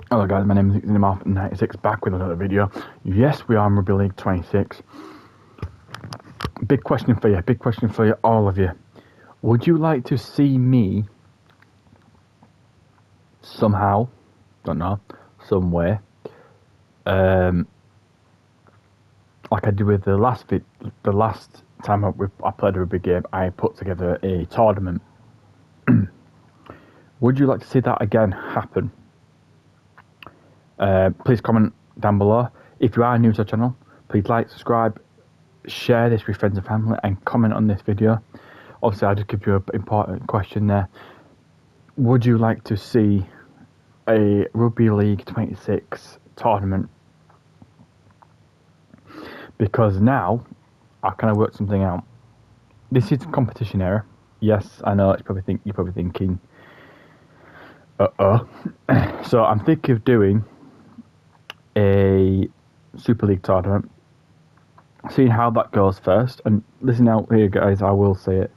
Hello guys, my name is Martin96, back with another video. Yes, we are in Rugby League 26. Big question for you, all of you. Would you like to see me somehow, don't know, somewhere, like I did with the last time I played a rugby game, I put together a tournament. Would you like to see that again happen? Please comment down below. If you are new to the channel, please like, subscribe, share this with friends and family, and comment on this video. Obviously, I'll just give you an important question there. Would you like to see a Rugby League 26 tournament? Because now I kind of worked something out. This is competition era. Yes, I know. You're probably thinking, So I'm thinking of doing a Super League tournament, seeing how that goes first. And listen out here, guys, I will say it.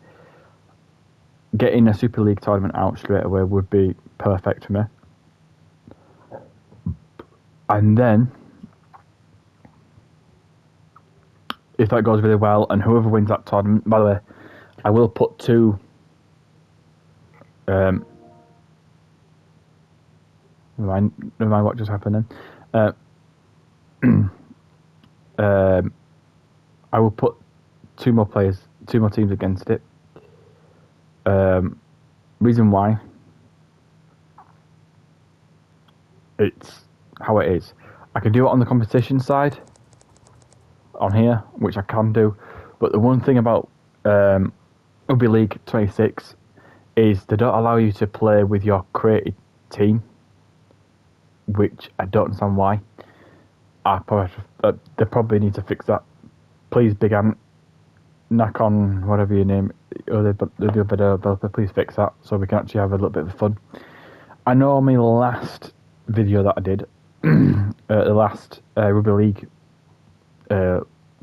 Getting a Super League tournament out straight away would be perfect for me. And then, if that goes really well, and whoever wins that tournament, by the way, I will put two. Never mind what just happened then. I will put two more teams against it. Reason why, it's how it is. I can do it on the competition side, on here, which I can do, but the one thing about Rugby League 26 is they don't allow you to play with your created team, which I don't understand why. They probably need to fix that. Please, Big Ant, knock on whatever your name, or the developer, please fix that so we can actually have a little bit of fun. I know my last video that I did, the last Rugby League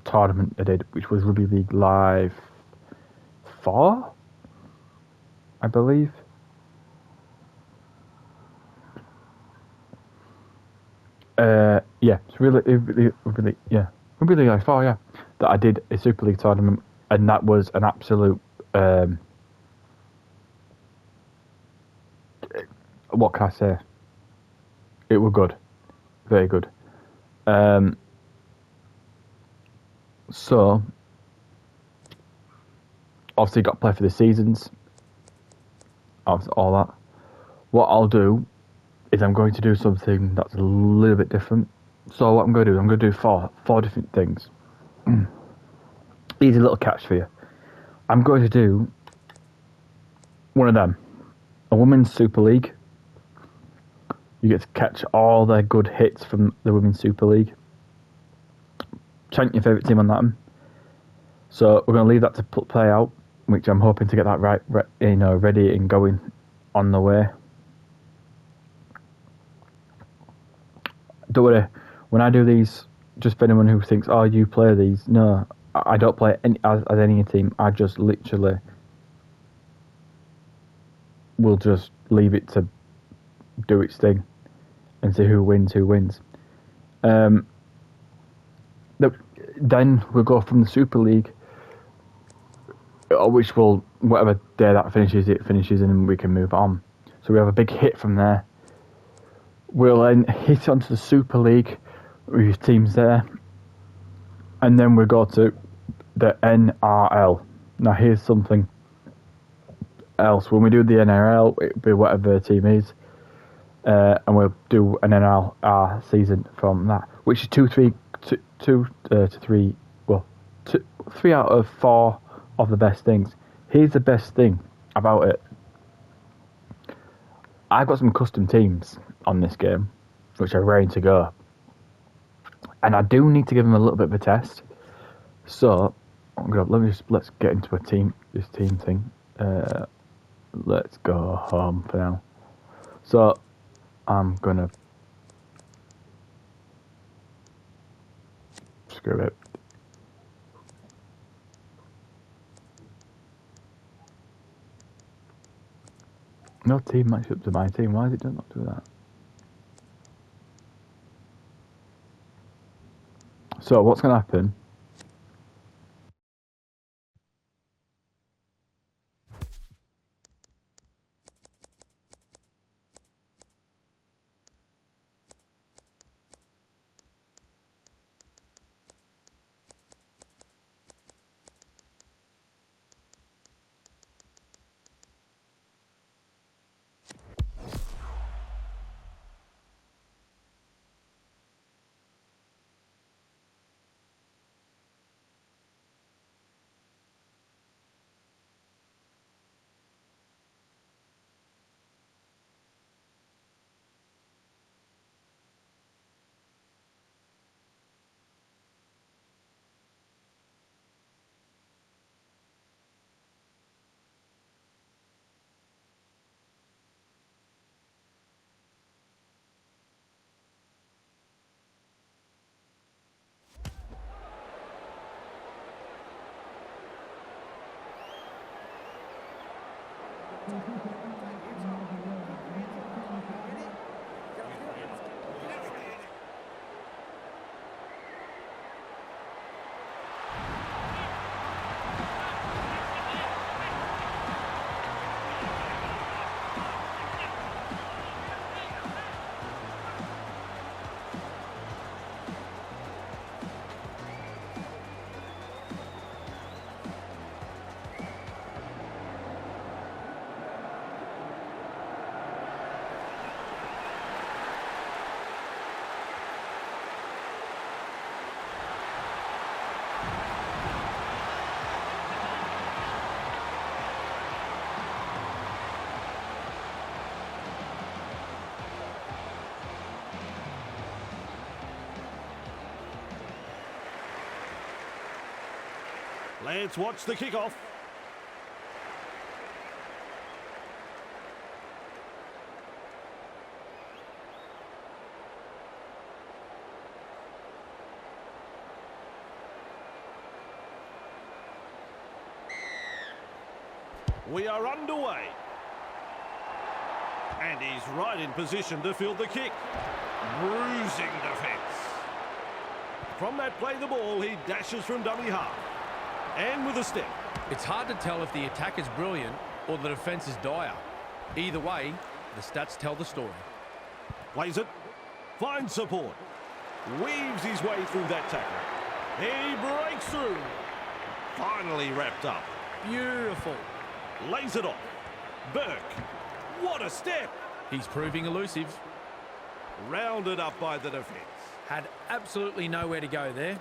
tournament I did, which was Rugby League Live 4, I believe. Yeah, it's Rugby League Live 4, yeah. That I did a Super League tournament, and that was an absolute, what can I say? It was good, very good. So, obviously got to play for the seasons, obviously all that. What I'll do is I'm going to do something that's a little bit different. So what I'm going to do, I'm going to do four different things. Easy little catch for you. I'm going to do one of them, a Women's Super League. You get to catch all their good hits from the Women's Super League. Chant your favourite team on that one. So we're going to leave that to play out, which I'm hoping to get that ready and going on the way. Don't worry, when I do these, just for anyone who thinks, oh, you play these, no, I don't play as any team. I just literally will just leave it to do its thing and see who wins. Then we'll go from the Super League, which will, whatever day that finishes, and we can move on. So we have a big hit from there. We'll then hit onto the Super League with teams there, and then we'll go to the NRL. Now here's something else. When we do the NRL, it'll be whatever the team is, and we'll do an NRL season from that, which is 3 out of 4 of the best things. Here's the best thing about it. I've got some custom teams on this game, which are ready to go, and I do need to give them a little bit of a test. So let's get into this team thing. Let's go home for now. So I'm gonna screw it. No team match up to my team. Why is it not do that? So what's going to happen? Let's watch the kickoff. We are underway. And he's right in position to field the kick. Bruising defence. From that play the ball, he dashes from dummy half. And with a step. It's hard to tell if the attack is brilliant or the defence is dire. Either way, the stats tell the story. Plays it. Finds support. Weaves his way through that tackle. He breaks through. Finally wrapped up. Beautiful. Lays it off. Burke. What a step. He's proving elusive. Rounded up by the defence. Had absolutely nowhere to go there.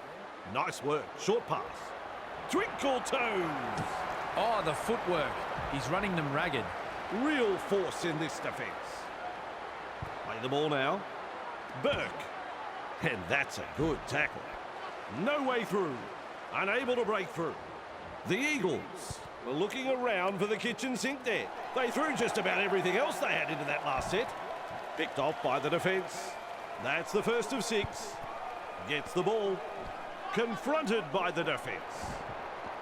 Nice work. Short pass. Twinkle toes. Oh, the footwork. He's running them ragged. Real force in this defence. Play the ball now. Burke. And that's a good tackle. No way through. Unable to break through. The Eagles were looking around for the kitchen sink there. They threw just about everything else they had into that last set. Picked off by the defence. That's the first of 6. Gets the ball. Confronted by the defence.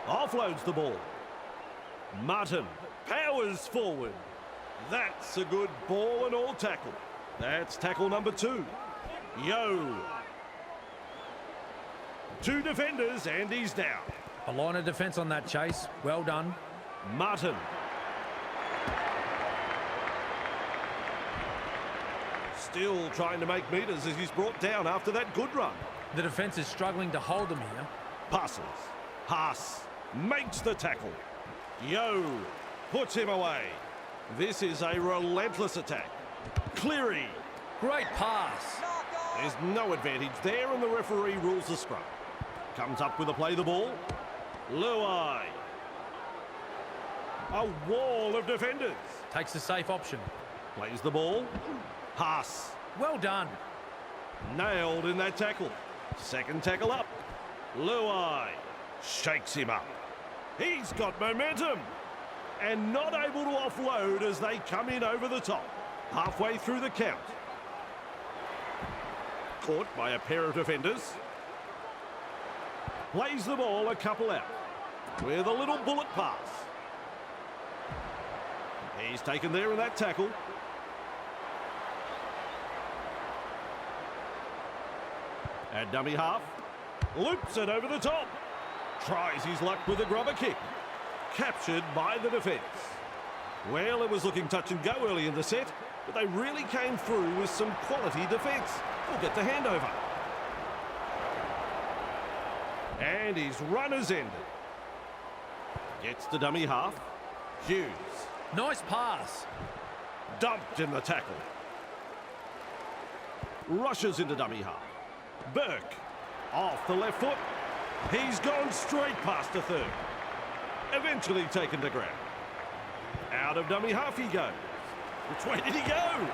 Offloads the ball. Martin powers forward. That's a good ball and all tackle. That's tackle number 2. Yo. 2 defenders and he's down. A line of defence on that chase. Well done. Martin. Still trying to make metres as he's brought down after that good run. The defence is struggling to hold them here. Passes. Haas makes the tackle. Yo puts him away. This is a relentless attack. Cleary. Great pass. There's no advantage there and the referee rules the scrum. Comes up with a play the ball. Luai. A wall of defenders. Takes the safe option. Plays the ball. Haas. Well done. Nailed in that tackle. Second tackle up. Luai shakes him up. He's got momentum. And not able to offload as they come in over the top. Halfway through the count. Caught by a pair of defenders. Plays the ball a couple out. With a little bullet pass. He's taken there in that tackle. At dummy half. Loops it over the top. Tries his luck with a grubber kick. Captured by the defence. Well, it was looking touch and go early in the set, but they really came through with some quality defence. We'll get the handover. And his run has ended. Gets the dummy half. Hughes. Nice pass. Dumped in the tackle. Rushes into dummy half. Burke. Off the left foot. He's gone straight past the third. Eventually taken to ground. Out of dummy half he goes. Which way did he go?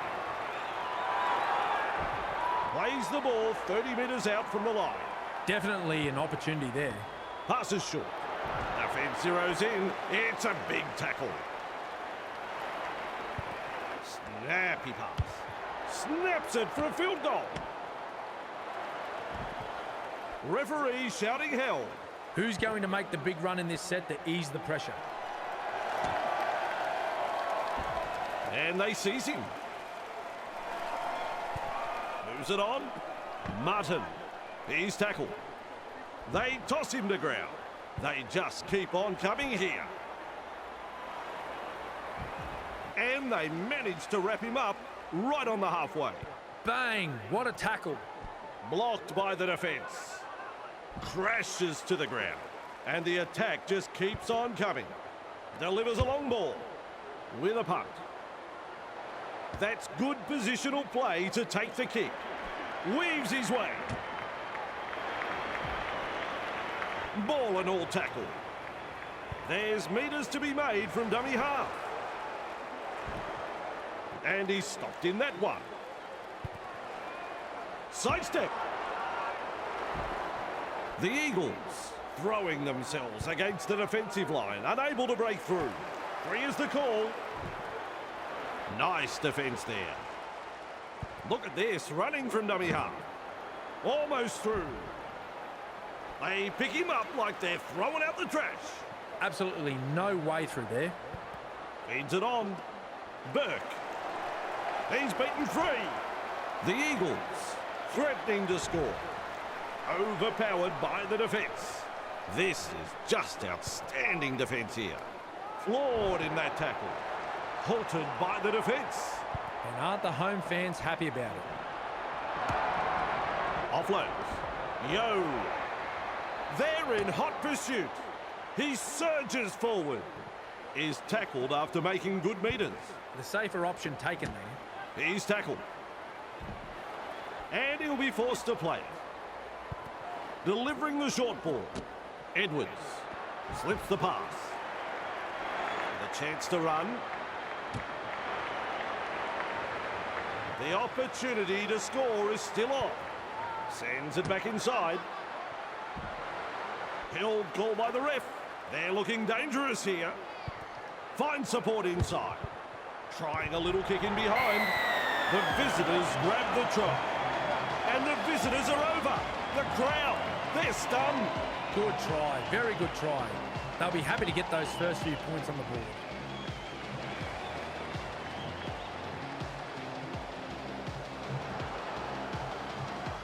Plays the ball 30 metres out from the line. Definitely an opportunity there. Passes short. Defence zeroes in. It's a big tackle. Snappy pass. Snaps it for a field goal. Referee shouting hell. Who's going to make the big run in this set to ease the pressure? And they seize him. Moves it on. Martin. He's tackled. They toss him to ground. They just keep on coming here. And they manage to wrap him up right on the halfway. Bang! What a tackle. Blocked by the defence. Crashes to the ground. And the attack just keeps on coming. Delivers a long ball. With a punt. That's good positional play to take the kick. Weaves his way. Ball and all tackle. There's metres to be made from dummy half. And he's stopped in that one. Sidestep. The Eagles throwing themselves against the defensive line, unable to break through. 3 is the call. Nice defence there. Look at this, running from dummy half. Almost through. They pick him up like they're throwing out the trash. Absolutely no way through there. Feeds it on. Burke. He's beaten free. The Eagles threatening to score. Overpowered by the defence. This is just outstanding defence here. Flawed in that tackle. Halted by the defence. And aren't the home fans happy about it? Offloads. Yo. They're in hot pursuit. He surges forward. Is tackled after making good metres. The safer option taken there. He's tackled. And he'll be forced to play it. Delivering the short ball. Edwards slips the pass. With a chance to run. The opportunity to score is still on. Sends it back inside. Held call by the ref. They're looking dangerous here. Finds support inside. Trying a little kick in behind. The visitors grab the try. And the visitors are over. The crowd, they're stunned. Good try, very good try. They'll be happy to get those first few points on the board.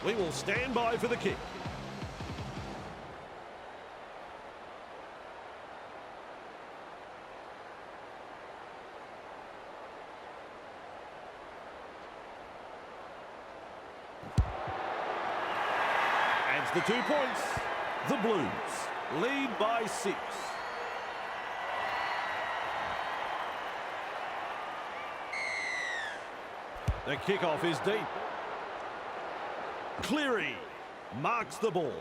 We will stand by for the kick. Adds the 2 points. The Blues lead by 6. The kickoff is deep. Cleary marks the ball.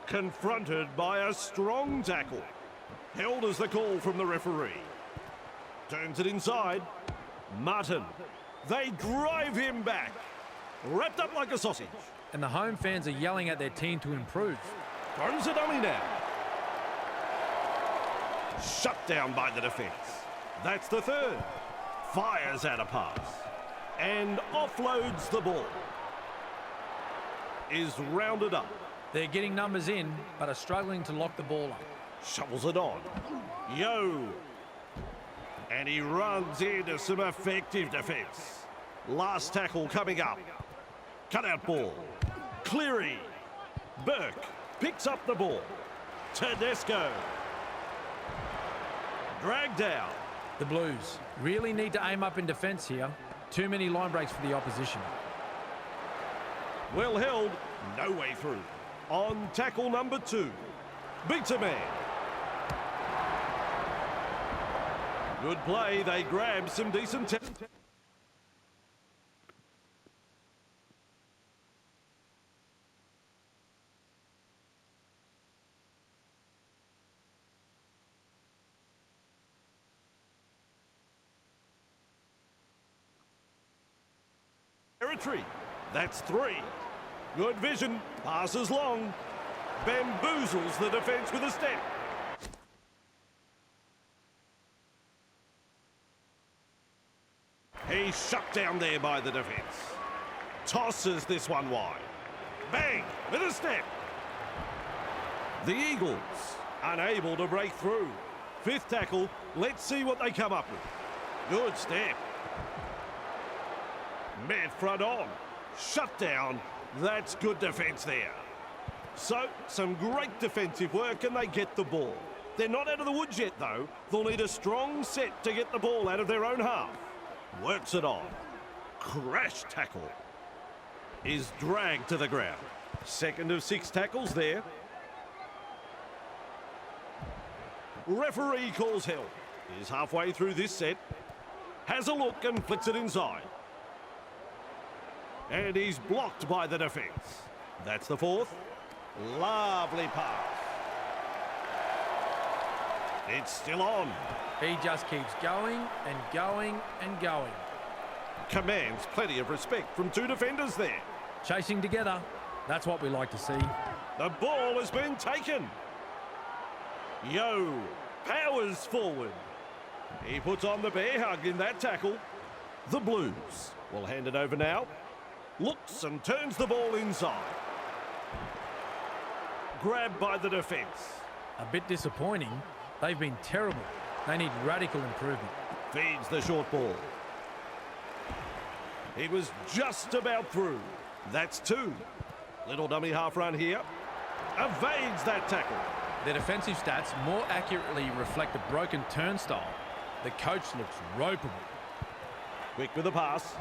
Confronted by a strong tackle. Held as the call from the referee. Turns it inside. Martin. They drive him back. Wrapped up like a sausage. And the home fans are yelling at their team to improve. Throws a dummy now. Shut down by the defence. That's the third. Fires out a pass. And offloads the ball. Is rounded up. They're getting numbers in, but are struggling to lock the ball up. Shovels it on. Yo. And he runs into some effective defence. Last tackle coming up. Cutout ball. Cleary. Burke. Picks up the ball. Tedesco. Dragged down. The Blues really need to aim up in defence here. Too many line breaks for the opposition. Well held. No way through. On tackle number 2. Beats a man. Good play. They grab some decent... territory. That's 3. Good vision. Passes long. Bamboozles the defence with a step. He's shut down there by the defence. Tosses this one wide. Bang! With a step. The Eagles unable to break through. 5th tackle. Let's see what they come up with. Good step. Met front on. Shut down. That's good defence there. So, some great defensive work and they get the ball. They're not out of the woods yet though. They'll need a strong set to get the ball out of their own half. Works it on. Crash tackle. Is dragged to the ground. 2nd of 6 tackles there. Referee calls help. Is halfway through this set. Has a look and flicks it inside. And he's blocked by the defence. That's the 4th. Lovely pass. It's still on. He just keeps going and going and going. Commands plenty of respect from 2 defenders there. Chasing together. That's what we like to see. The ball has been taken. Yo powers forward. He puts on the bear hug in that tackle. The Blues will hand it over now. Looks and turns the ball inside. Grabbed by the defence. A bit disappointing. They've been terrible. They need radical improvement. Feeds the short ball. He was just about through. That's 2. Little dummy half run here. Evades that tackle. Their defensive stats more accurately reflect a broken turnstile. The coach looks ropeable. Quick with the pass.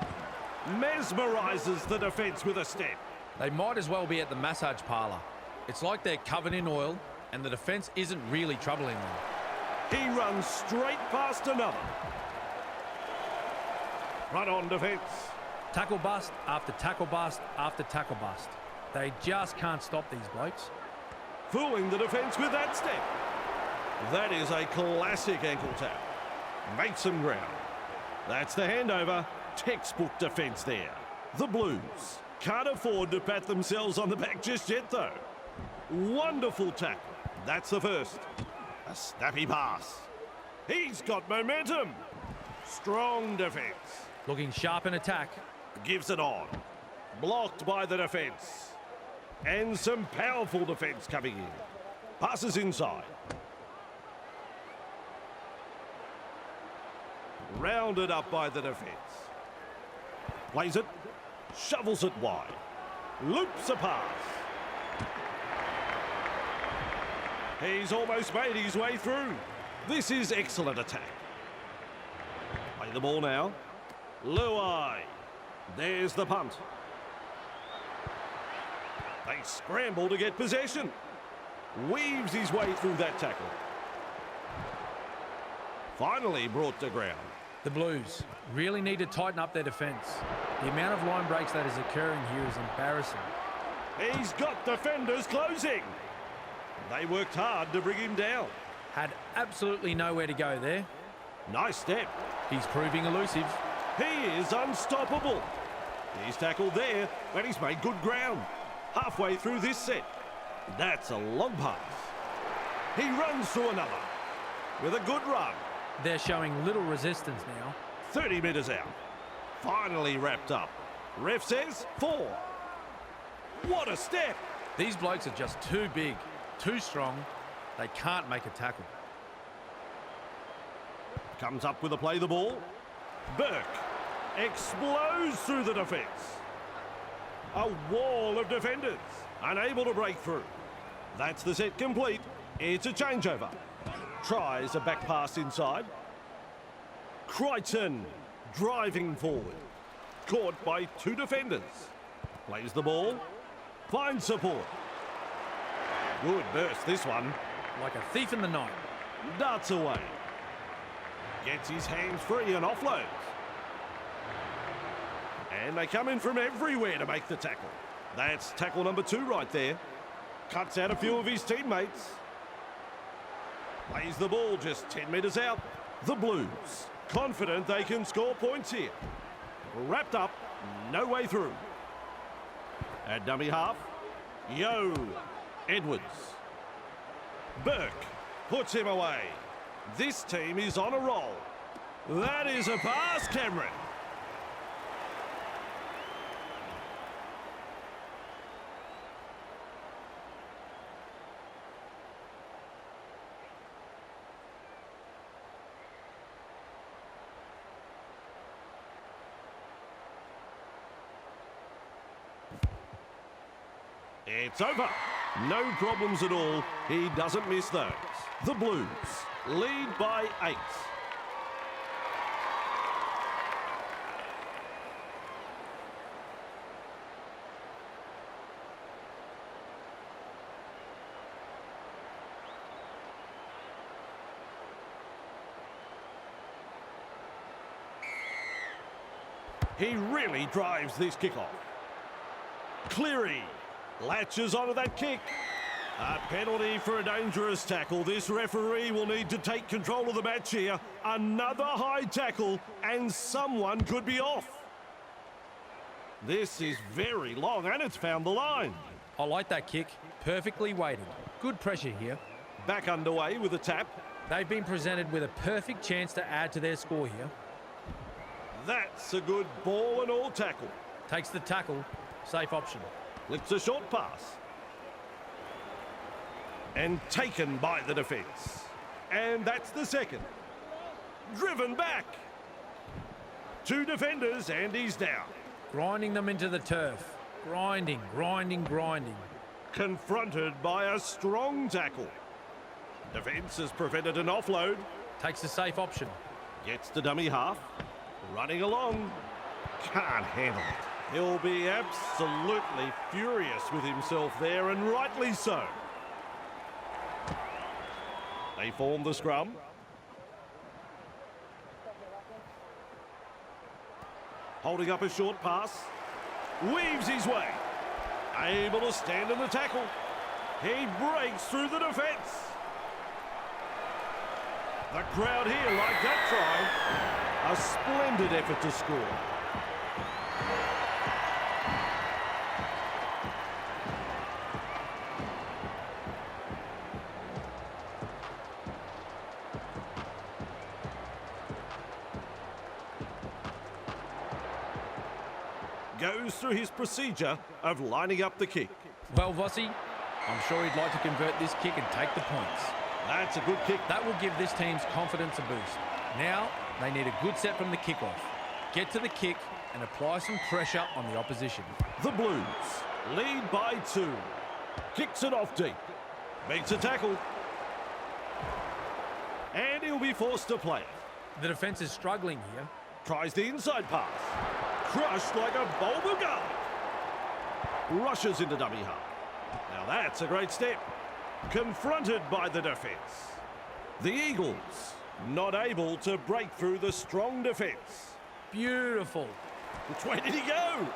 Mesmerises the defence with a step. They might as well be at the massage parlour. It's like they're covered in oil and the defence isn't really troubling them. He runs straight past another. Run on defence. Tackle bust after tackle bust after tackle bust. They just can't stop these blokes. Fooling the defence with that step. That is a classic ankle tap. Makes some ground. That's the handover. Textbook defence there. The Blues can't afford to pat themselves on the back just yet though. Wonderful tackle. That's the 1st. A snappy pass. He's got momentum. Strong defence. Looking sharp in attack. Gives it on. Blocked by the defence. And some powerful defence coming in. Passes inside. Rounded up by the defence. Plays it. Shovels it wide. Loops a pass. He's almost made his way through. This is excellent attack. Play the ball now. Luai. There's the punt. They scramble to get possession. Weaves his way through that tackle. Finally brought to ground. The Blues really need to tighten up their defence. The amount of line breaks that is occurring here is embarrassing. He's got defenders closing. They worked hard to bring him down. Had absolutely nowhere to go there. Nice step. He's proving elusive. He is unstoppable. He's tackled there, and he's made good ground. Halfway through this set. That's a long pass. He runs through another with a good run. They're showing little resistance now. 30 metres out. Finally wrapped up. Ref says 4. What a step. These blokes are just too big, too strong. They can't make a tackle. Comes up with a play the ball. Burke explodes through the defence. A wall of defenders, unable to break through. That's the set complete. It's a changeover. Tries a back pass inside. Crichton driving forward. Caught by two defenders. Plays the ball. Finds support. Good burst this one. Like a thief in the night. Darts away. Gets his hands free and offloads. And they come in from everywhere to make the tackle. That's tackle number 2 right there. Cuts out a few of his teammates. Plays the ball just 10 metres out. The Blues, confident they can score points here. Wrapped up, no way through. At dummy half, Edwards. Burke puts him away. This team is on a roll. That is a pass, Cameron. It's over. No problems at all. He doesn't miss those. The Blues lead by 8. He really drives this kickoff. Cleary latches onto that kick. A penalty for a dangerous tackle. This referee will need to take control of the match here. Another high tackle and someone could be off. This is very long and it's found the line. I like that kick. Perfectly weighted. Good pressure here. Back underway with a tap. They've been presented with a perfect chance to add to their score here. That's a good ball and all tackle. Takes the tackle. Safe option. Flicks a short pass. And taken by the defence. And that's the second. Driven back. 2 defenders and he's down. Grinding them into the turf. Grinding, grinding, grinding. Confronted by a strong tackle. Defence has prevented an offload. Takes the safe option. Gets to dummy half. Running along. Can't handle it. He'll be absolutely furious with himself there, and rightly so. They form the scrum. Holding up a short pass. Weaves his way. Able to stand in the tackle. He breaks through the defence. The crowd here like that try. A splendid effort to score. Goes through his procedure of lining up the kick. Well, Vossi, I'm sure he'd like to convert this kick and take the points. That's a good kick. That will give this team's confidence a boost. Now, they need a good set from the kickoff. Get to the kick and apply some pressure on the opposition. The Blues lead by 2. Kicks it off deep. Makes a tackle. And he'll be forced to play it. The defence is struggling here. Tries the inside pass. Crushed like a boulder guard. Rushes into dummy half. Now that's a great step. Confronted by the defence. The Eagles not able to break through the strong defence. Beautiful. Which way did he go?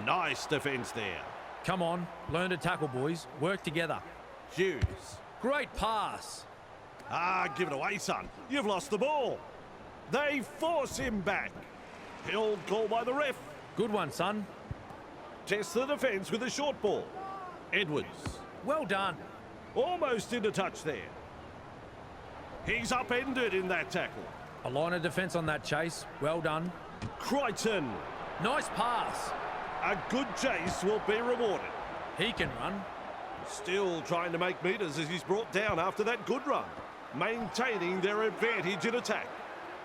Nice defence there. Come on, learn to tackle, boys. Work together. Hughes. Great pass. Give it away, son. You've lost the ball. They force him back. Held call by the ref. Good one, son. Tests the defence with a short ball. Edwards. Well done. Almost into touch there. He's upended in that tackle. A line of defence on that chase. Well done. Crichton. Nice pass. A good chase will be rewarded. He can run. Still trying to make metres as he's brought down after that good run. Maintaining their advantage in attack.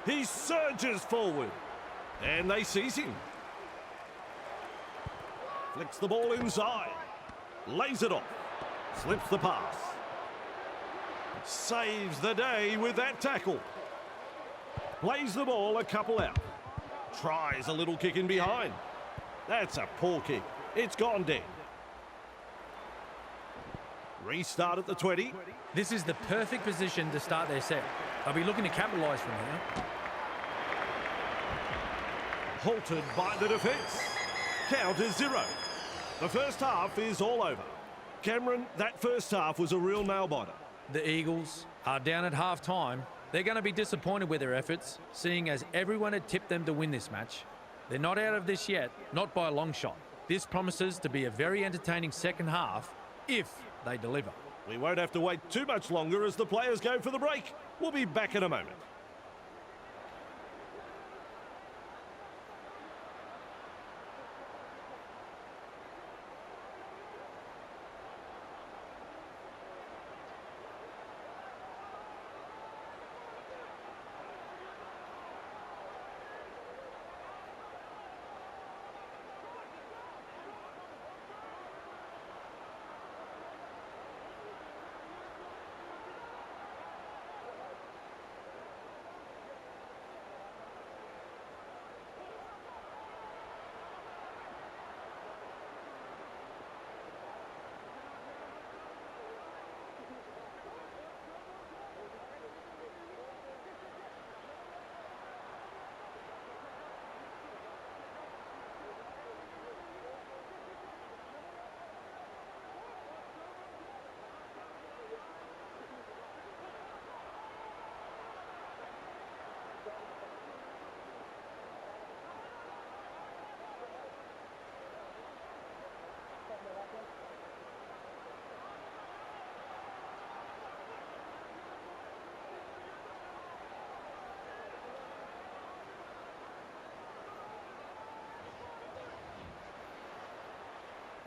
He surges forward. And they seize him. Flicks the ball inside. Lays it off. Slips the pass. Saves the day with that tackle. Plays the ball a couple out. Tries a little kick in behind. That's a poor kick. It's gone dead. Restart at the 20. This is the perfect position to start their set. They'll be looking to capitalise from here. Halted by the defence. Count is 0. The first half is all over. Cameron, that first half was a real nail-biter. The Eagles are down at half-time. They're going to be disappointed with their efforts, seeing as everyone had tipped them to win this match. They're not out of this yet, not by a long shot. This promises to be a very entertaining second half, if they deliver. We won't have to wait too much longer as the players go for the break. We'll be back in a moment.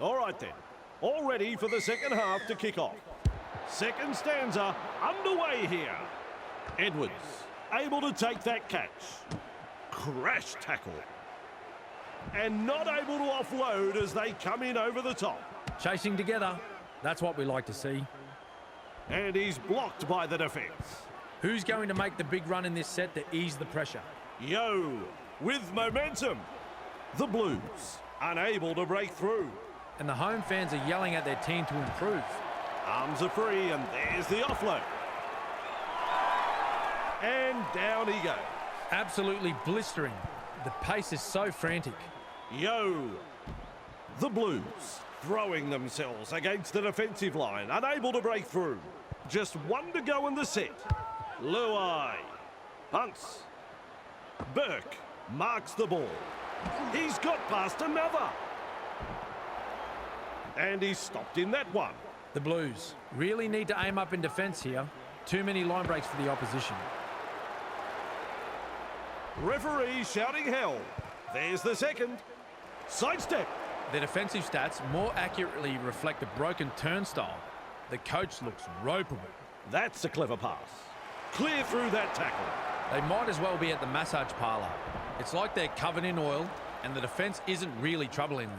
All right then, all ready for the second half to kick off. Second stanza underway here. Edwards able to take that catch. Crash tackle. And not able to offload as they come in over the top. Chasing together, that's what we like to see. And he's blocked by the defence. Who's going to make the big run in this set to ease the pressure? Yo, with momentum. The Blues unable to break through. And the home fans are yelling at their team to improve. Arms are free, and there's the offload. And down he goes. Absolutely blistering. The pace is so frantic. Yo, the Blues throwing themselves against the defensive line, unable to break through. Just one to go in the set. Luai punts. Burke marks the ball. He's got past another. And he's stopped in that one. The Blues really need to aim up in defence here. Too many line breaks for the opposition. Referee shouting hell. There's the second. Sidestep. Their defensive stats more accurately reflect a broken turnstile. The coach looks ropeable. That's a clever pass. Clear through that tackle. They might as well be at the massage parlour. It's like they're covered in oil and the defence isn't really troubling them.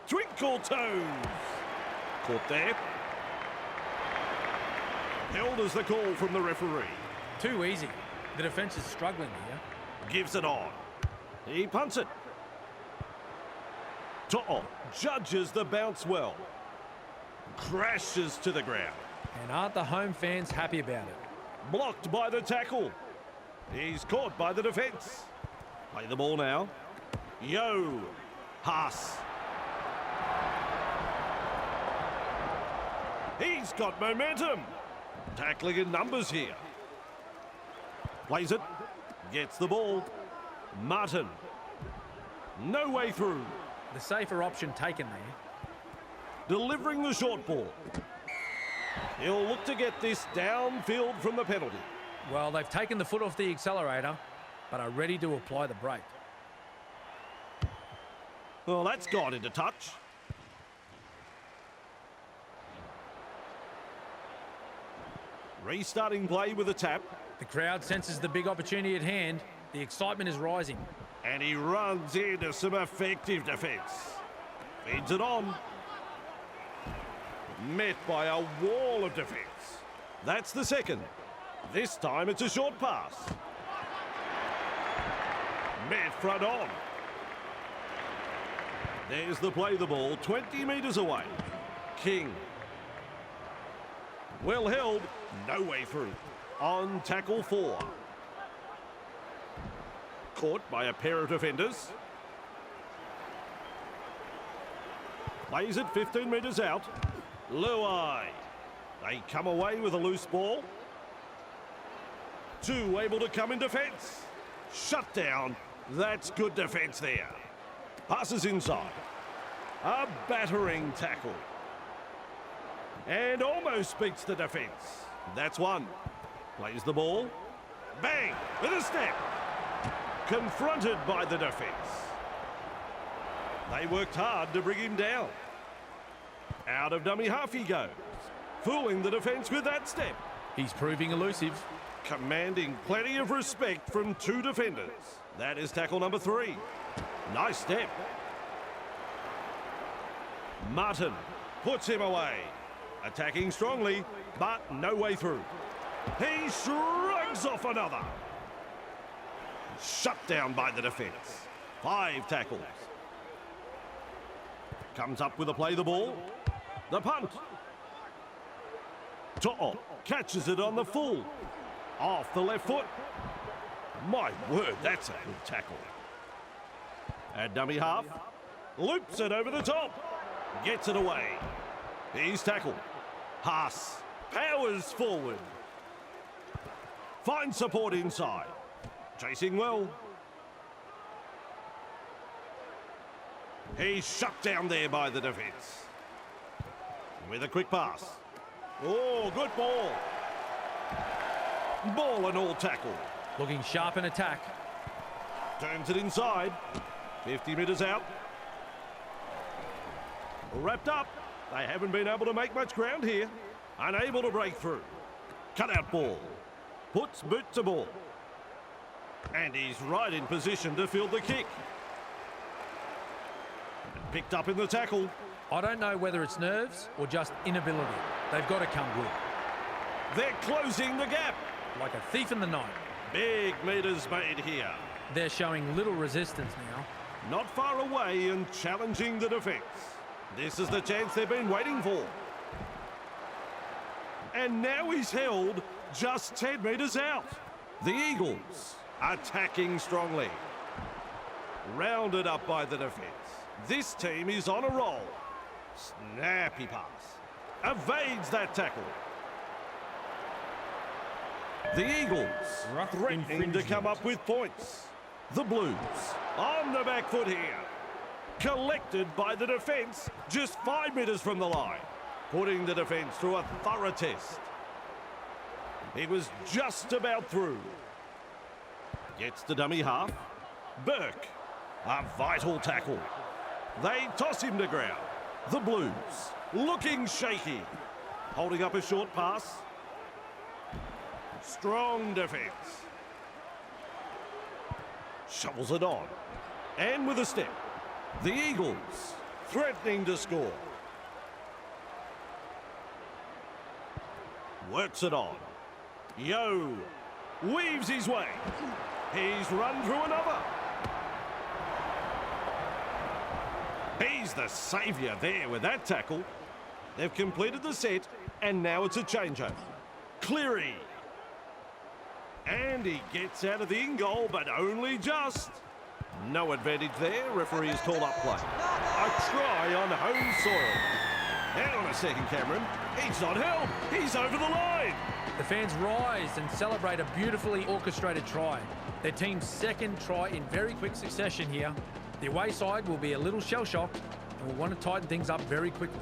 Twinkle toes. Caught there. Held as the call from the referee. Too easy. The defence is struggling here. Gives it on. He punts it. To'o judges the bounce well. Crashes to the ground. And aren't the home fans happy about it? Blocked by the tackle. He's caught by the defence. Play the ball now. Yo. Haas. He's got momentum. Tackling in numbers here. Plays it. Gets the ball. Martin. No way through. The safer option taken there. Delivering the short ball. He'll look to get this downfield from the penalty. Well, they've taken the foot off the accelerator, but are ready to apply the brake. Well, that's gone into touch. Restarting play with a tap. The crowd senses the big opportunity at hand. The excitement is rising. And he runs into some effective defence. Feeds it on. met by a wall of defence. That's the second. This time it's a short pass. Met front on. There's the play the ball 20 metres away. King. Well held, no way through. On tackle 4. Caught by a pair of defenders. Plays it 15 metres out. Luai. They come away with a loose ball. 2 able to come in defence. Shut down. That's good defence there. Passes inside. A battering tackle. And almost beats the defence. That's 1. Plays the ball. Bang! With a step. Confronted by the defence. They worked hard to bring him down. Out of dummy half he goes. Fooling the defence with that step. He's proving elusive. Commanding plenty of respect from 2 defenders. That is tackle number 3. Nice step. Martin puts him away. Attacking strongly, but no way through. He shrugs off another. Shut down by the defence. 5 tackles. Comes up with a play the ball. The punt. To'o catches it on the full. Off the left foot. My word, that's a good tackle. At dummy half. Loops it over the top. Gets it away. He's tackled. Haas powers forward. Finds support inside. Chasing well. He's shut down there by the defence. With a quick pass. Oh, good ball. Ball and all tackle. Looking sharp in attack. Turns it inside. 50 metres out. Wrapped up. They haven't been able to make much ground here. Unable to break through. Cut out ball. Puts boot to ball. And he's right in position to field the kick. Picked up in the tackle. I don't know whether it's nerves or just inability. They've got to come good. They're closing the gap. Like a thief in the night. Big metres made here. They're showing little resistance now. Not far away and challenging the defence. This is the chance they've been waiting for. And now he's held just 10 metres out. The Eagles attacking strongly. Rounded up by the defence. This team is on a roll. Snappy pass. Evades that tackle. The Eagles threatening to come up with points. The Blues on the back foot here. Collected by the defence just 5 metres from the line. Putting the defence through a thorough test. He was just about through. Gets to dummy half. Burke. A vital tackle. They toss him to ground. The Blues looking shaky. Holding up a short pass. Strong defence. Shovels it on. And with a step. The Eagles threatening to score. Works it on. Yo weaves his way. He's run through another. He's the saviour there with that tackle. They've completed the set and now it's a changeover. Cleary. And he gets out of the in-goal, but only just. No advantage there. Referee has called up play. A try on home soil. Hang on a second, Cameron. He's not held. He's over the line. The fans rise and celebrate a beautifully orchestrated try. Their team's second try in very quick succession here. The away side will be a little shell-shocked and will want to tighten things up very quickly.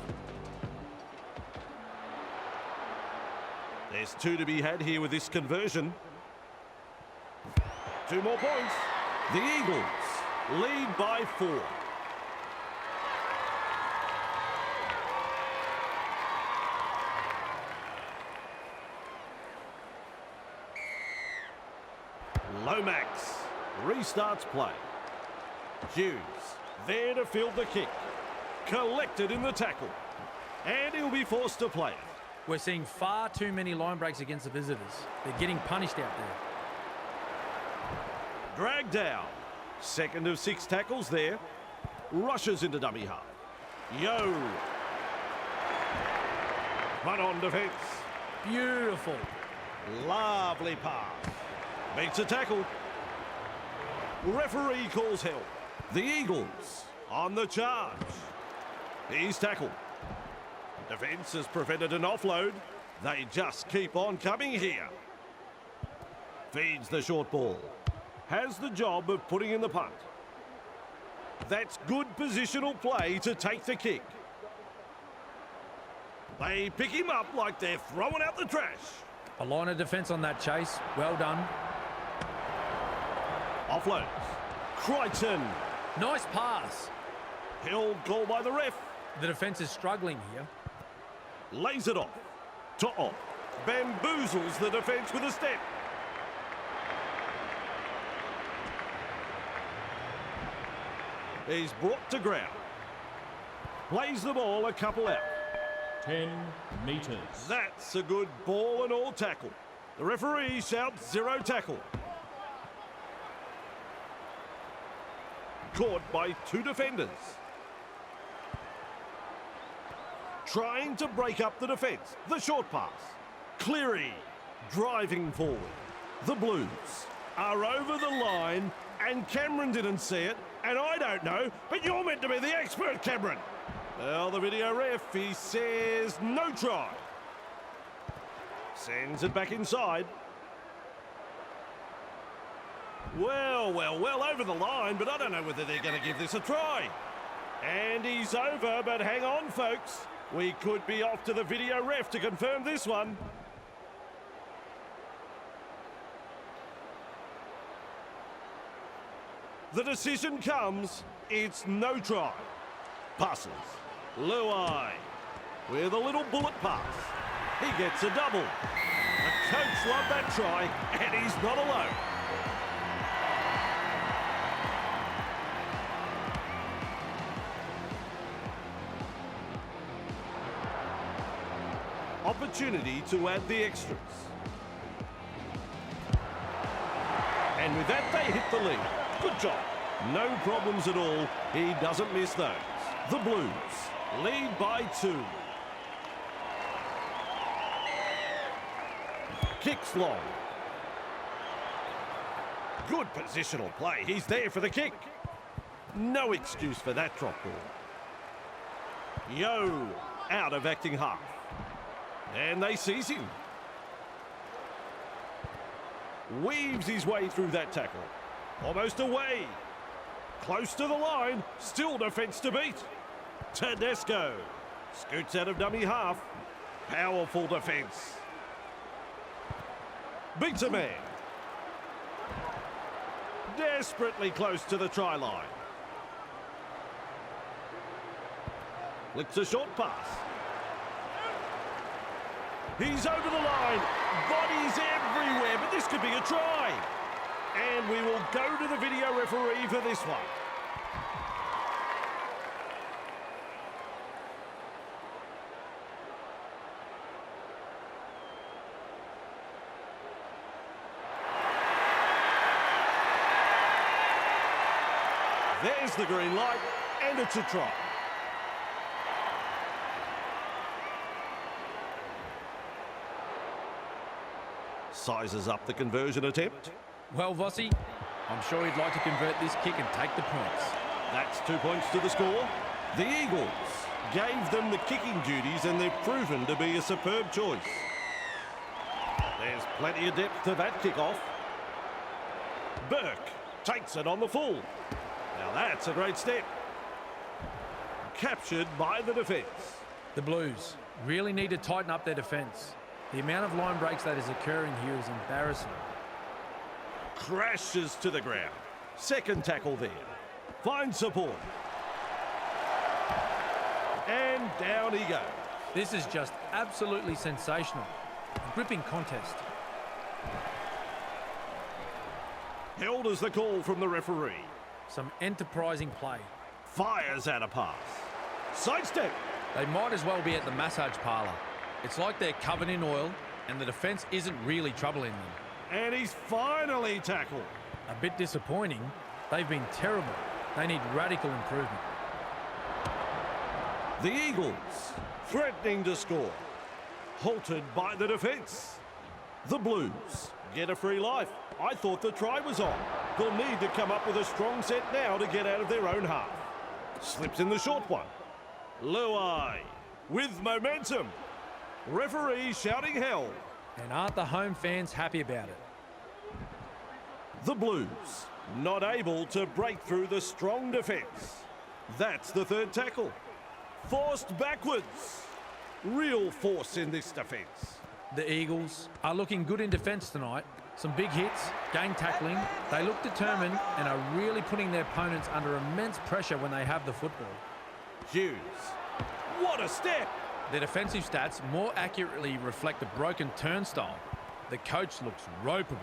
There's 2 to be had here with this conversion. 2 more points. The Eagles lead by 4. Lomax restarts play. Hughes there to field the kick. Collected in the tackle. And he'll be forced to play it. We're seeing far too many line breaks against the visitors. They're getting punished out there. Dragged down. Second of 6 tackles there. Rushes into dummy half. Yo. Run on defence. Beautiful. Lovely pass. Makes a tackle. Referee calls help. The Eagles on the charge. He's tackled. Defence has prevented an offload. They just keep on coming here. Feeds the short ball. Has the job of putting in the punt. That's good positional play to take the kick. They pick him up like they're throwing out the trash. A line of defence on that chase. Well done. Offloads. Crichton. Nice pass. Held goal by the ref. The defence is struggling here. Lays it off. To off. Bamboozles the defence with a step. He's brought to ground. Plays the ball a couple out. 10 metres. That's a good ball and all tackle. The referee shouts 0 tackle. Caught by 2 defenders. Trying to break up the defence. The short pass. Cleary driving forward. The Blues are over the line and Cameron didn't see it. And I don't know, but you're meant to be the expert, Cameron. Well, the video ref, he says no try. Sends it back inside. Well, over the line, but I don't know whether they're going to give this a try. And he's over, but hang on, folks. We could be off to the video ref to confirm this one. The decision comes, it's no try. Passes. Luai with a little bullet pass. He gets a double. The coach loved that try, and he's not alone. Opportunity to add the extras. And with that, they hit the lead. Good job. No problems at all. He doesn't miss those. The Blues lead by 2. Kicks long. Good positional play. He's there for the kick. No excuse for that drop ball. Yo, out of acting half. And they seize him. Weaves his way through that tackle. Almost away. Close to the line. Still defence to beat. Tedesco scoots out of dummy half. Powerful defence. Beats a man. Desperately close to the try line. Flicks a short pass. He's over the line. Bodies everywhere, but this could be a try. And we will go to the video referee for this one. There's the green light, and it's a try. Sizes up the conversion attempt. Well, Vossi, I'm sure he'd like to convert this kick and take the points. That's 2 points to the score. The Eagles gave them the kicking duties and they've proven to be a superb choice. There's plenty of depth to that kickoff. Burke takes it on the full. Now that's a great step. Captured by the defence. The Blues really need to tighten up their defence. The amount of line breaks that is occurring here is embarrassing. Crashes to the ground. Second tackle there. Finds support. And down he goes. This is just absolutely sensational. A gripping contest. Held as the call from the referee. Some enterprising play. Fires out a pass. Sidestep. They might as well be at the massage parlour. It's like they're covered in oil and the defence isn't really troubling them. And he's finally tackled. A bit disappointing. They've been terrible. They need radical improvement. The Eagles threatening to score. Halted by the defence. The Blues get a free life. I thought the try was on. They'll need to come up with a strong set now to get out of their own half. Slips in the short one. Luai with momentum. Referee shouting hell. And aren't the home fans happy about it? The Blues not able to break through the strong defence. That's the third tackle. Forced backwards. Real force in this defence. The Eagles are looking good in defence tonight. Some big hits, gang tackling. They look determined and are really putting their opponents under immense pressure when they have the football. Hughes. What a step! Their defensive stats more accurately reflect the broken turnstile. The coach looks ropeable.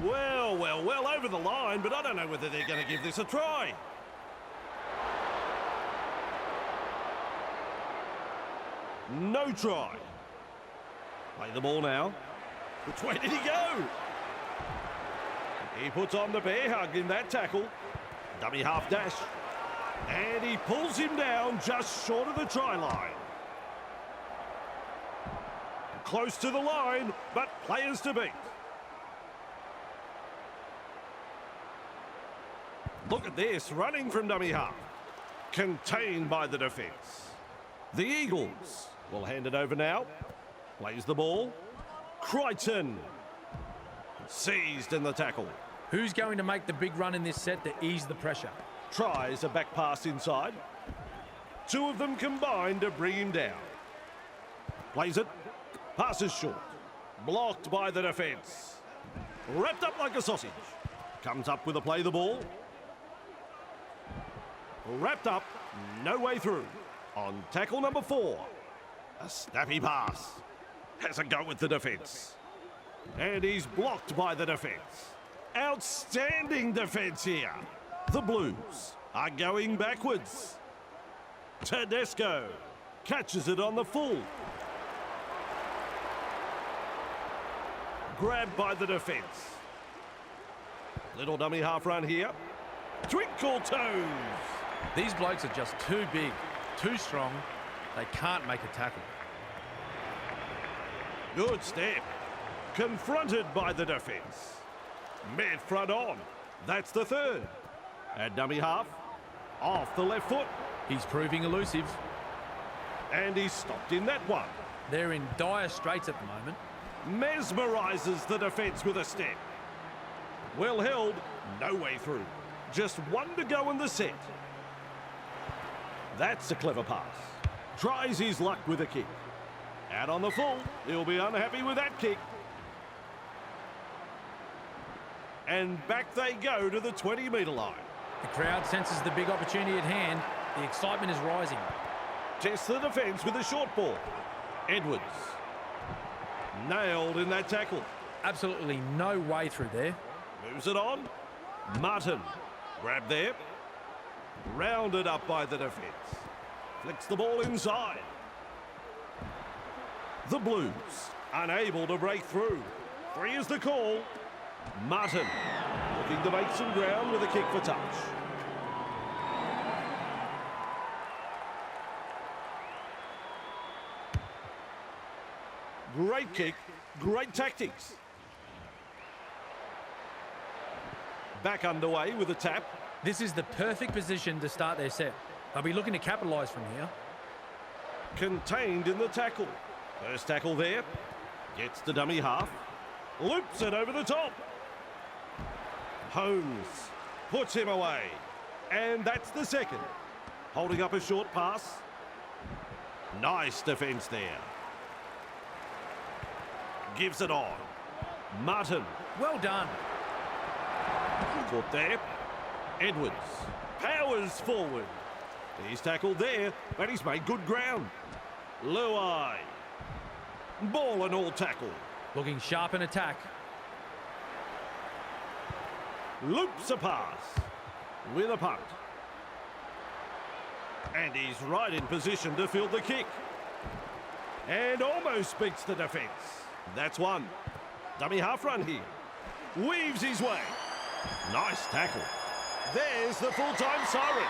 Well, over the line, but I don't know whether they're going to give this a try. No try. Play the ball now. Which way did he go? He puts on the bear hug in that tackle. Dummy half dash. And he pulls him down just short of the try line. Close to the line, but players to beat. Look at this, running from dummy half. Contained by the defence. The Eagles will hand it over now. Plays the ball. Crichton. Seized in the tackle. Who's going to make the big run in this set to ease the pressure? Tries a back pass inside. Two of them combined to bring him down. Plays it. Passes short. Blocked by the defence. Wrapped up like a sausage. Comes up with a play the ball. Wrapped up. No way through. On tackle number 4. A snappy pass. Has a go with the defence. And he's blocked by the defence. Outstanding defence here. The Blues are going backwards. Tedesco catches it on the full. Grabbed by the defence. Little dummy half run here. Twinkle toes. These blokes are just too big, too strong. They can't make a tackle. Good step. Confronted by the defence. Mid front on. That's the third. At dummy half. Off the left foot. He's proving elusive. And he's stopped in that one. They're in dire straits at the moment. Mesmerises the defence with a step. Well held. No way through. Just one to go in the set. That's a clever pass. Tries his luck with a kick. Out on the full. He'll be unhappy with that kick. And back they go to the 20-metre line. The crowd senses the big opportunity at hand. The excitement is rising. Tests the defence with a short ball. Edwards. Nailed in that tackle. Absolutely no way through there. Moves it on. Martin. Grab there. Rounded up by the defence. Flicks the ball inside. The Blues unable to break through. 3 is the call. Martin looking to make some ground with a kick for touch. Great kick, great tactics. Back underway with a tap. This is the perfect position to start their set. They'll be looking to capitalise from here. Contained in the tackle. First tackle there. Gets the dummy half. Loops it over the top. Holmes puts him away. And that's the second. Holding up a short pass. Nice defence there. Gives it on. Martin. Well done. Caught there. Edwards powers forward. He's tackled there, but he's made good ground. Luai. Ball and all tackle. Looking sharp in attack. Loops a pass. with a punt. And he's right in position to field the kick. And almost beats the defence. That's one. Dummy half run here. Weaves his way. Nice tackle. There's the full-time siren.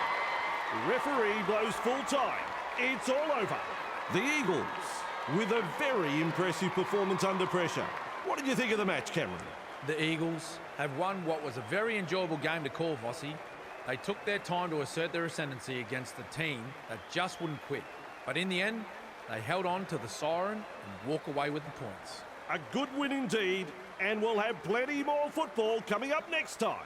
Referee blows full-time. It's all over. The Eagles with a very impressive performance under pressure. What did you think of the match, Cameron? The Eagles have won what was a very enjoyable game to call, Vossi. They took their time to assert their ascendancy against a team that just wouldn't quit. But in the end, they held on to the siren and walk away with the points. A good win indeed, and we'll have plenty more football coming up next time.